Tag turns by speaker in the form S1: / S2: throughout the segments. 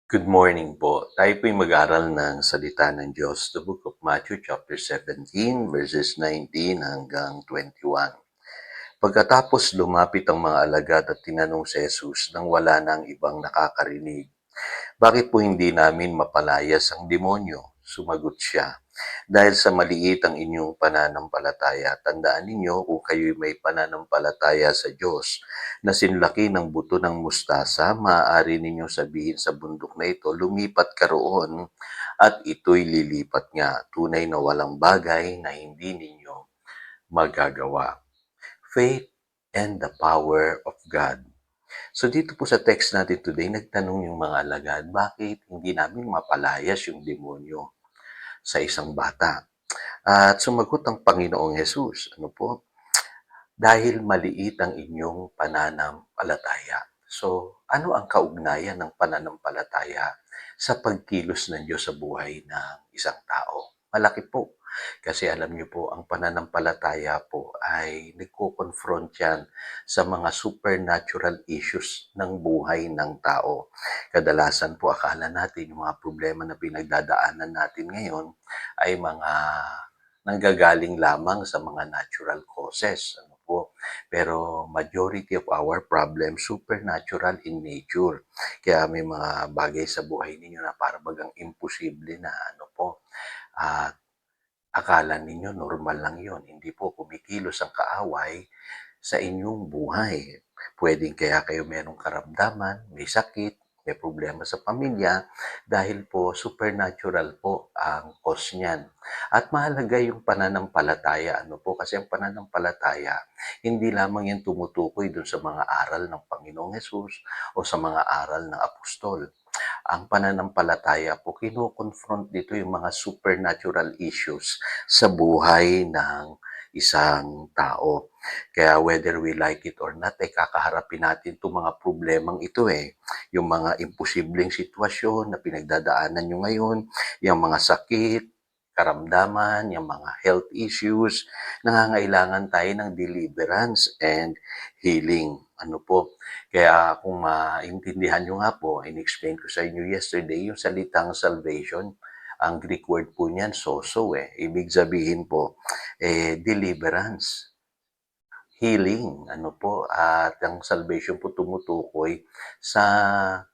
S1: Good morning po. Tayo po'y mag-aral ng salita ng Diyos, the book of Matthew chapter 17 verses 19 hanggang 21. Pagkatapos lumapit ang mga alagad at tinanong si Jesus nang wala nang ibang nakakarinig, "Bakit po hindi namin mapalayas ang demonyo?" Sumagot siya, "Dahil sa maliit ang inyong pananampalataya, tandaan ninyo kung kayo'y may pananampalataya sa Diyos na sinlaki ng buto ng mustasa, maaari ninyong sabihin sa bundok na ito, lumipat ka roon at ito'y lilipat nga. Tunay na walang bagay na hindi ninyo magagawa." Faith and the power of God. So dito po sa text natin today, nagtanong yung mga alagad, bakit hindi namin mapalayas yung demonyo sa isang bata? At sumagot ang Panginoong Jesus, ano po? Dahil maliit ang inyong pananampalataya. So, ano ang kaugnayan ng pananampalataya sa pagkilos ng Diyos sa buhay ng isang tao? Malaki po. Kasi alam niyo po, ang pananampalataya po ay nagko-confront yan sa mga supernatural issues ng buhay ng tao. Kadalasan po akala natin yung mga problema na pinagdadaanan natin ngayon ay mga nanggagaling lamang sa mga natural causes. Ano po? Pero majority of our problems supernatural in nature. Kaya may mga bagay sa buhay ninyo na para bagang imposible na ano po. At akala ninyo normal lang yon. Hindi po kumikilos ang kaaway sa inyong buhay. Pwedeng kaya kayo merong karamdaman, may sakit, may problema sa pamilya dahil po supernatural po ang cause niyan. At mahalaga yung pananampalataya. Ano po? Kasi ang pananampalataya, hindi lamang yan tumutukoy dun sa mga aral ng Panginoong Hesus o sa mga aral ng apostol. Ang pananampalataya po, kino-confront dito yung mga supernatural issues sa buhay ng isang tao. Kaya whether we like it or not, ay kakaharapin natin itong mga problemang ito eh. Yung mga imposibleng sitwasyon na pinagdadaanan nyo ngayon, yung mga sakit, karamdaman, yung mga health issues, nangangailangan tayo ng deliverance and healing. Ano po? Kaya kung maintindihan nyo nga po, in-explain ko sa inyo yesterday, yung salitang salvation, ang Greek word po niyan, sozo eh. Ibig sabihin po, deliverance, healing, ano po, at ang salvation po tumutukoy sa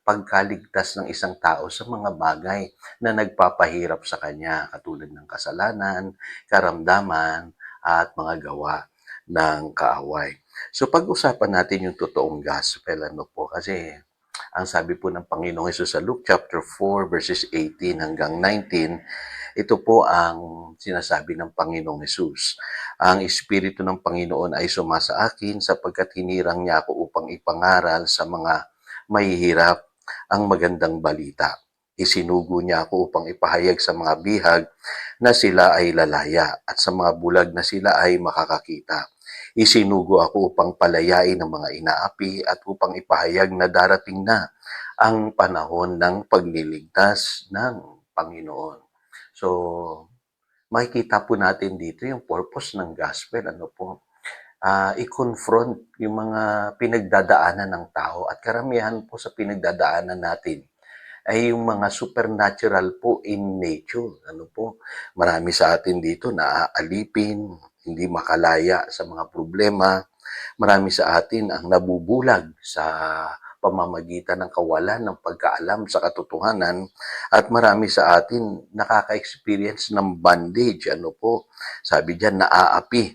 S1: pagkaligtas ng isang tao sa mga bagay na nagpapahirap sa kanya, katulad ng kasalanan, karamdaman, at mga gawa ng kaaway. So pag-usapan natin yung totoong gospel, ano po, kasi ang sabi po ng Panginoong Hesus sa Luke chapter 4 verses 18 hanggang 19, ito po ang sinasabi ng Panginoong Hesus. Ang Espiritu ng Panginoon ay sumasa akin sapagkat hinirang niya ako upang ipangaral sa mga mahihirap ang magandang balita. Isinugo niya ako upang ipahayag sa mga bihag na sila ay lalaya at sa mga bulag na sila ay makakakita. Isinugo ako upang palayain ang mga inaapi at upang ipahayag na darating na ang panahon ng pagliligtas ng Panginoon. So, makikita po natin dito yung purpose ng gospel, ano po, i-confront yung mga pinagdadaanan ng tao at karamihan po sa pinagdadaanan natin ay yung mga supernatural po in nature. Ano po, marami sa atin dito naaalipin, hindi makalaya sa mga problema. Marami sa atin ang nabubulag sa pamamagitan ng kawalan ng pagkaalam sa katotohanan at marami sa atin nakaka-experience ng bondage. Ano po, sabi diyan, naaapi.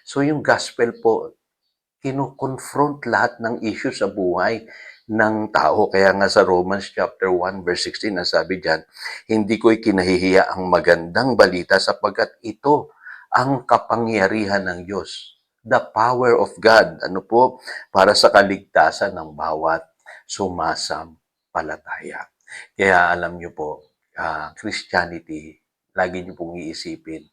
S1: So yung gospel po, kino-confront lahat ng issue sa buhay ng tao. Kaya nga sa Romans chapter 1 verse 16, ang sabi diyan, hindi ko ikinahihiya ang magandang balita sapagkat ito ang kapangyarihan ng Diyos. The power of God, ano po, para sa kaligtasan ng bawat sumasampalataya. Kaya alam niyo po, Christianity, lagi niyo pong iisipin,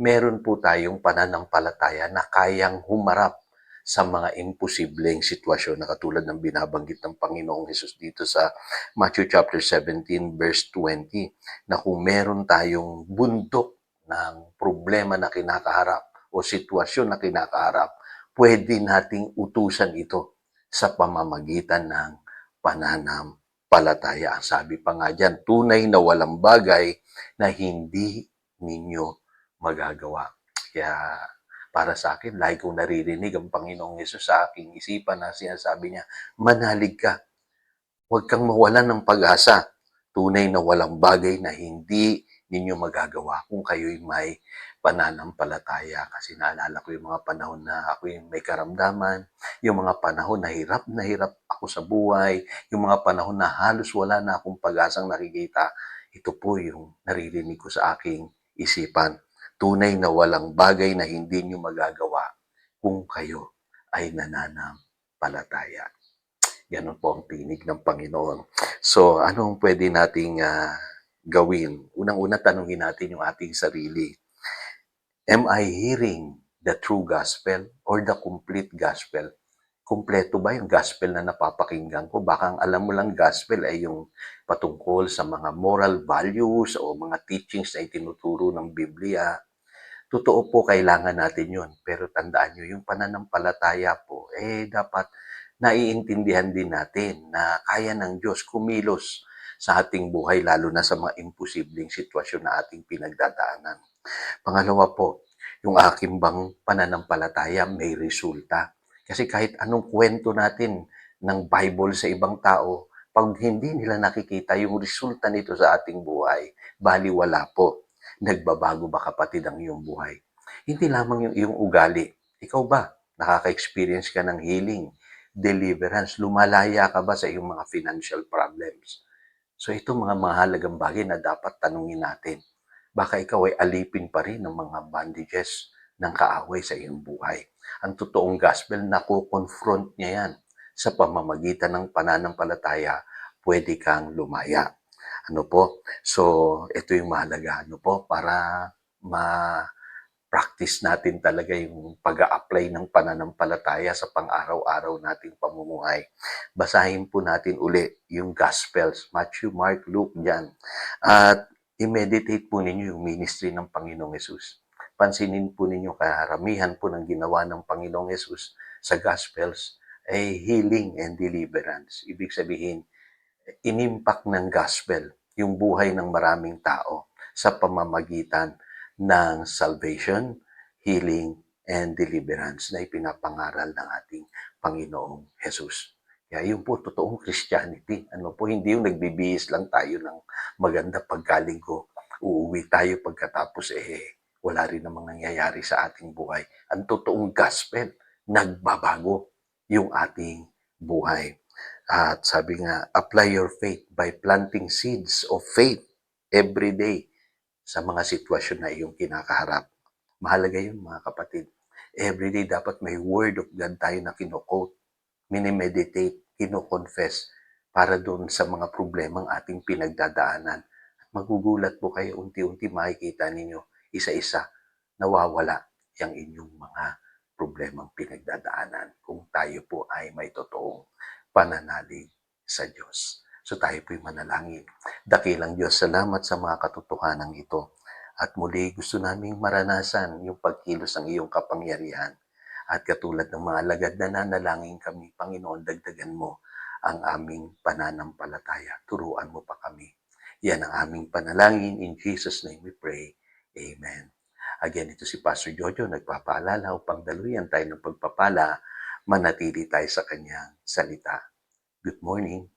S1: meron po tayong pananampalataya na kayang humarap sa mga imposibleng sitwasyon na katulad ng binabanggit ng Panginoong Hesus dito sa Matthew chapter 17 verse 20, na kung meron tayong bundok ng problema na kinakaharap o sitwasyon na kinakaharap, pwede nating utusan ito sa pamamagitan ng pananampalataya. palataya. Ang sabi pa nga diyan, tunay na walang bagay na hindi ninyo magagawa. Kaya para sa akin, lagi kong naririnig ang Panginoong Hesus sa aking isipan na sinasabi niya, manalig ka, huwag kang mawalan ng pag-asa. Tunay na walang bagay na hindi ninyo magagawa kung kayo'y may pananampalataya. Kasi naalala ko yung mga panahon na ako'y may karamdaman, yung mga panahon na hirap ako sa buhay, yung mga panahon na halos wala na akong pag-asang nakikita. Ito po yung naririnig ko sa aking isipan. Tunay na walang bagay na hindi nyo magagawa kung kayo ay nananampalataya. Ganun po ang tinig ng Panginoon. So, anong pwede nating gawin? Unang-una, tanungin natin yung ating sarili. Am I hearing the true gospel or the complete gospel? Kumpleto ba yung gospel na napapakinggan ko? Baka ang alam mo lang gospel ay yung patungkol sa mga moral values o mga teachings na itinuturo ng Biblia. Totoo po, kailangan natin yun. Pero tandaan nyo, yung pananampalataya po, dapat naiintindihan din natin na kaya ng Diyos kumilos sa ating buhay, lalo na sa mga imposibleng sitwasyon na ating pinagdadaanan. Pangalawa po, yung aking bang pananampalataya may resulta. Kasi kahit anong kwento natin ng Bible sa ibang tao, pag hindi nila nakikita yung resulta nito sa ating buhay, baliwala po. Nagbabago ba kapatid ang iyong buhay? Hindi lamang yung iyong ugali. Ikaw ba? Nakaka-experience ka ng healing, deliverance, lumalaya ka ba sa iyong mga financial problems? So ito mga mahalagang bagay na dapat tanungin natin. Baka ikaw ay alipin pa rin ng mga bandages ng kaaway sa iyong buhay. Ang totoong gospel, nakukonfront niya yan. Sa pamamagitan ng pananampalataya, pwede kang lumaya. Ano po? So, ito yung mahalaga. Ano po? Para practice natin talaga yung pag-a-apply ng pananampalataya sa pang-araw-araw nating pamumuhay. Basahin po natin uli yung Gospels, Matthew, Mark, Luke, dyan. At i-meditate po ninyo yung ministry ng Panginoong Yesus. Pansinin po ninyo karamihan po ng ginawa ng Panginoong Yesus sa Gospels ay healing and deliverance. Ibig sabihin, inimpak ng gospel yung buhay ng maraming tao sa pamamagitan ng salvation, healing, and deliverance na ipinapangaral ng ating Panginoong Jesus. Kaya yun po, totoong Christianity. Ano po, hindi yung nagbibihis lang tayo ng maganda paggaling ko. Uuwi tayo pagkatapos wala rin namang nangyayari sa ating buhay. Ang totoong gospel, nagbabago yung ating buhay. At sabi nga, apply your faith by planting seeds of faith every day sa mga sitwasyon na iyong kinakaharap. Mahalaga yun mga kapatid. Every day dapat may word of God tayo na kino-quote, minimeditate, kino-confess para doon sa mga problemang ating pinagdadaanan. At magugulat po kayo, unti-unti makikita ninyo, isa-isa, nawawala yung inyong mga problemang pinagdadaanan kung tayo po ay may totoong pananalig sa Diyos. So tayo po'y manalangin. Dakilang Diyos, salamat sa mga katotohanan ito. At muli gusto naming maranasan yung pagkilos ng iyong kapangyarihan. At katulad ng mga alagad na nanalangin kami, Panginoon, dagdagan mo ang aming pananampalataya. Turuan mo pa kami. Yan ang aming panalangin. In Jesus' name we pray. Amen. Again, ito si Pastor Jojo, nagpapaalala upang daluyan tayo ng pagpapala, manatili tayo sa kanyang salita. Good morning.